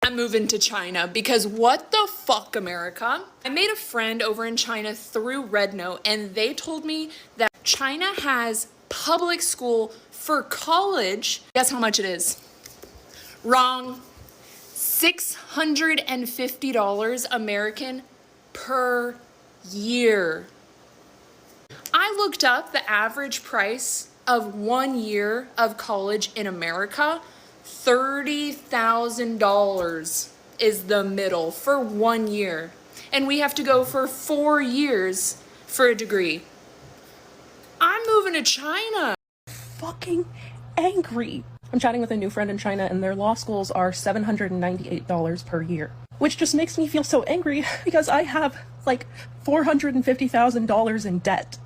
I'm moving to China because what the fuck, America? I made a friend over in China through Rednote, and they told me that China has public school for college. Guess how much it is? Wrong. $650 American per year. I looked up the average price of 1 year of college in America. $30,000 is the middle for 1 year. And we have to go for 4 years for a degree. I'm moving to China. Fucking angry. I'm chatting with a new friend in China, and their law schools are $798 per year, which just makes me feel so angry because I have like $450,000 in debt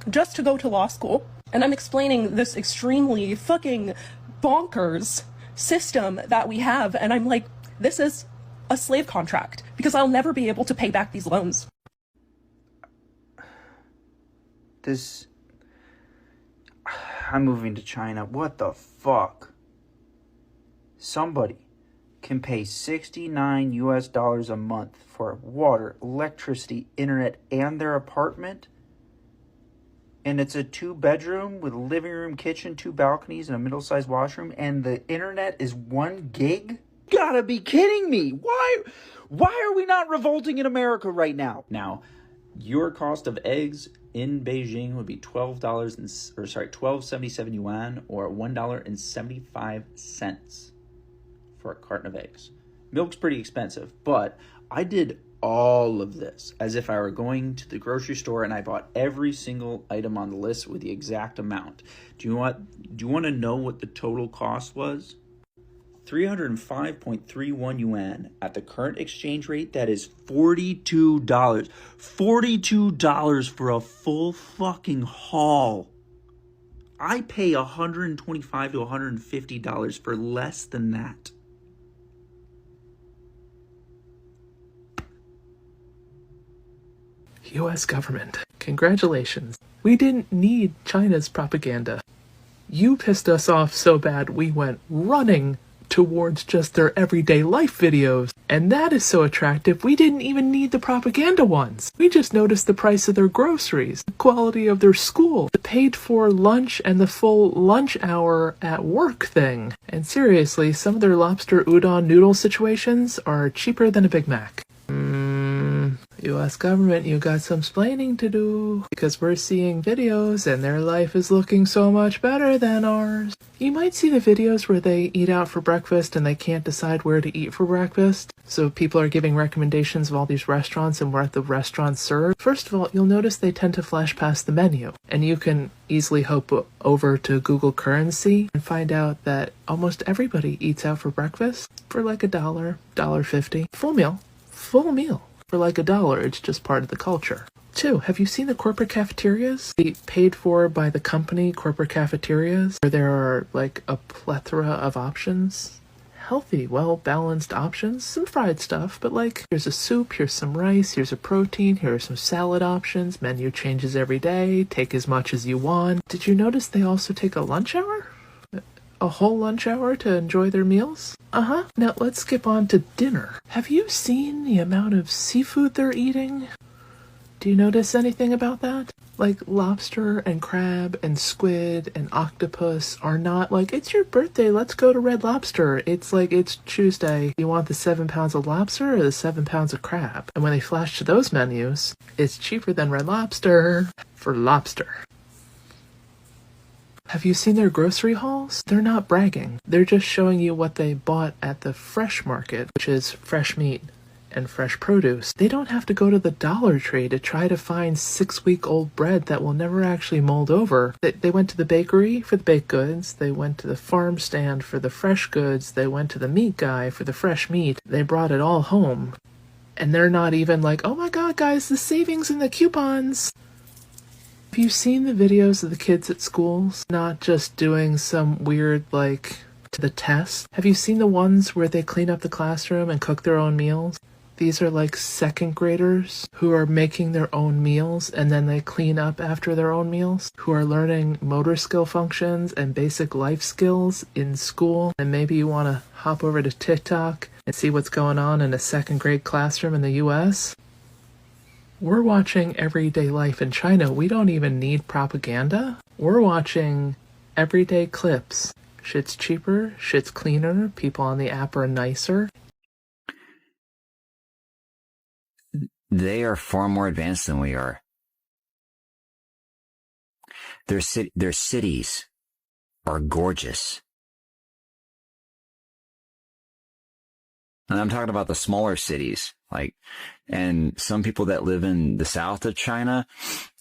just to go to law school. And I'm explaining this extremely fucking bonkers system that we have, and I'm like, this is a slave contract because I'll never be able to pay back these loans. I'm moving to China. What the fuck? Somebody can pay $69 a month for water, electricity, internet, and their apartment? And it's a 2-bedroom with a living room, kitchen, 2 balconies, and a middle-sized washroom, and the internet is 1 gig? Gotta be kidding me! Why are we not revolting in America right now? Now, your cost of eggs in Beijing would be $12.77 yuan, or $1.75 for a carton of eggs. Milk's pretty expensive, but I did all of this as if I were going to the grocery store and I bought every single item on the list with the exact amount. Do you want to know what the total cost was? 305.31 yuan. At the current exchange rate, that is $42. $42 for a full fucking haul. I pay $125 to $150 for less than that. U.S. government, congratulations. We didn't need China's propaganda. You pissed us off so bad we went running towards just their everyday life videos. And that is so attractive, we didn't even need the propaganda ones. We just noticed the price of their groceries, the quality of their school, the paid for lunch and the full lunch hour at work thing. And seriously, some of their lobster udon noodle situations are cheaper than a Big Mac. U.S. government, you got some splaining to do, because we're seeing videos and their life is looking so much better than ours. You might see the videos where they eat out for breakfast and they can't decide where to eat for breakfast. So people are giving recommendations of all these restaurants and what the restaurants serve. First of all, you'll notice they tend to flash past the menu, and you can easily hop over to Google Currency and find out that almost everybody eats out for breakfast for like $1, $1.50. Full meal. For like $1, it's just part of the culture. 2, have you seen the corporate cafeterias? The paid for by the company corporate cafeterias, where there are like a plethora of options. Healthy, well-balanced options. Some fried stuff, but like, here's a soup, here's some rice, here's a protein, here are some salad options. Menu changes every day. Take as much as you want. Did you notice they also take a lunch hour? A whole lunch hour to enjoy their meals? Now let's skip on to dinner. Have you seen the amount of seafood they're eating? Do you notice anything about that? Like lobster and crab and squid and octopus are not like, it's your birthday, let's go to Red Lobster. It's like, it's Tuesday. You want the 7 pounds of lobster or the 7 pounds of crab? And when they flash to those menus, it's cheaper than Red Lobster for lobster. Have you seen their grocery hauls? They're not bragging. They're just showing you what they bought at the fresh market, which is fresh meat and fresh produce. They don't have to go to the Dollar Tree to try to find 6-week-old bread that will never actually mold over. They went to the bakery for the baked goods. They went to the farm stand for the fresh goods. They went to the meat guy for the fresh meat. They brought it all home. And they're not even like, oh my god, guys, the savings and the coupons. Have you seen the videos of the kids at schools? Not just doing some weird, like, to the test. Have you seen the ones where they clean up the classroom and cook their own meals? These are like 2nd graders who are making their own meals, and then they clean up after their own meals, who are learning motor skill functions and basic life skills in school. And maybe you want to hop over to TikTok and see what's going on in a second grade classroom in the US? We're watching everyday life in China. We don't even need propaganda. We're watching everyday clips. Shit's cheaper, shit's cleaner, people on the app are nicer. They are far more advanced than we are. Their cities are gorgeous. And I'm talking about the smaller cities, and some people that live in the south of China.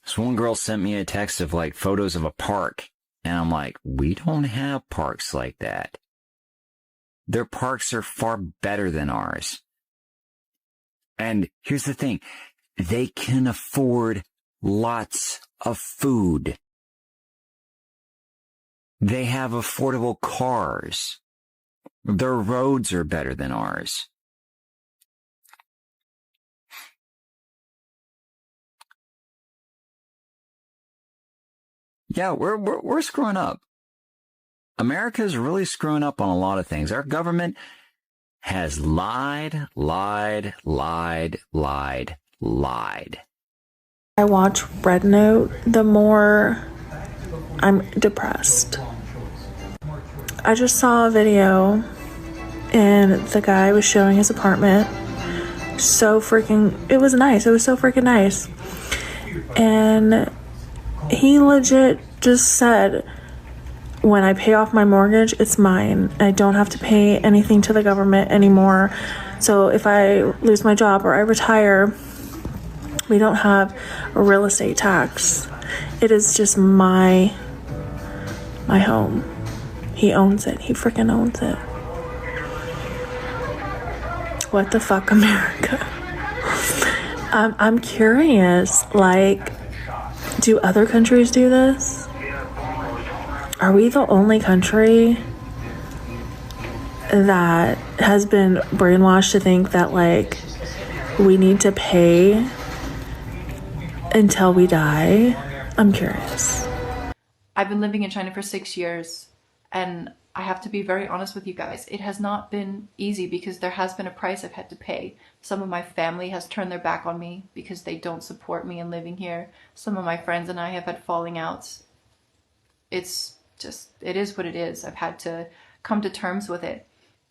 So one girl sent me a text of photos of a park, and I'm like, we don't have parks like that. Their parks are far better than ours. And here's the thing, they can afford lots of food. They have affordable cars. Their roads are better than ours. Yeah, we're screwing up. America is really screwing up on a lot of things. Our government has lied. I watch Rednote, the more I'm depressed. I just saw a video and the guy was showing his apartment. It was nice. It was so freaking nice. And he legit just said, when I pay off my mortgage, it's mine. I don't have to pay anything to the government anymore. So if I lose my job or I retire, we don't have a real estate tax. It is just my home. He owns it. He freaking owns it. What the fuck, America? I'm curious, do other countries do this? Are we the only country that has been brainwashed to think that we need to pay until we die? I'm curious. I've been living in China for 6 years, and I have to be very honest with you guys. It has not been easy because there has been a price I've had to pay. Some of my family has turned their back on me because they don't support me in living here. Some of my friends and I have had falling outs. It is what it is. I've had to come to terms with it.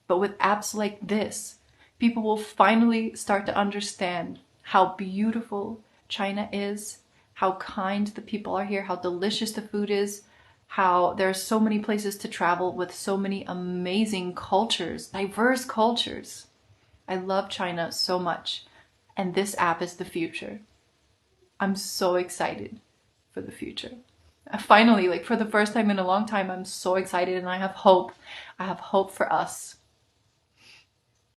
But with apps like this, people will finally start to understand how beautiful China is, how kind the people are here, how delicious the food is, how there are so many places to travel with so many amazing cultures, diverse cultures. I love China so much, and this app is the future. I'm so excited for the future. Finally, for the first time in a long time, I'm so excited and I have hope. I have hope for us.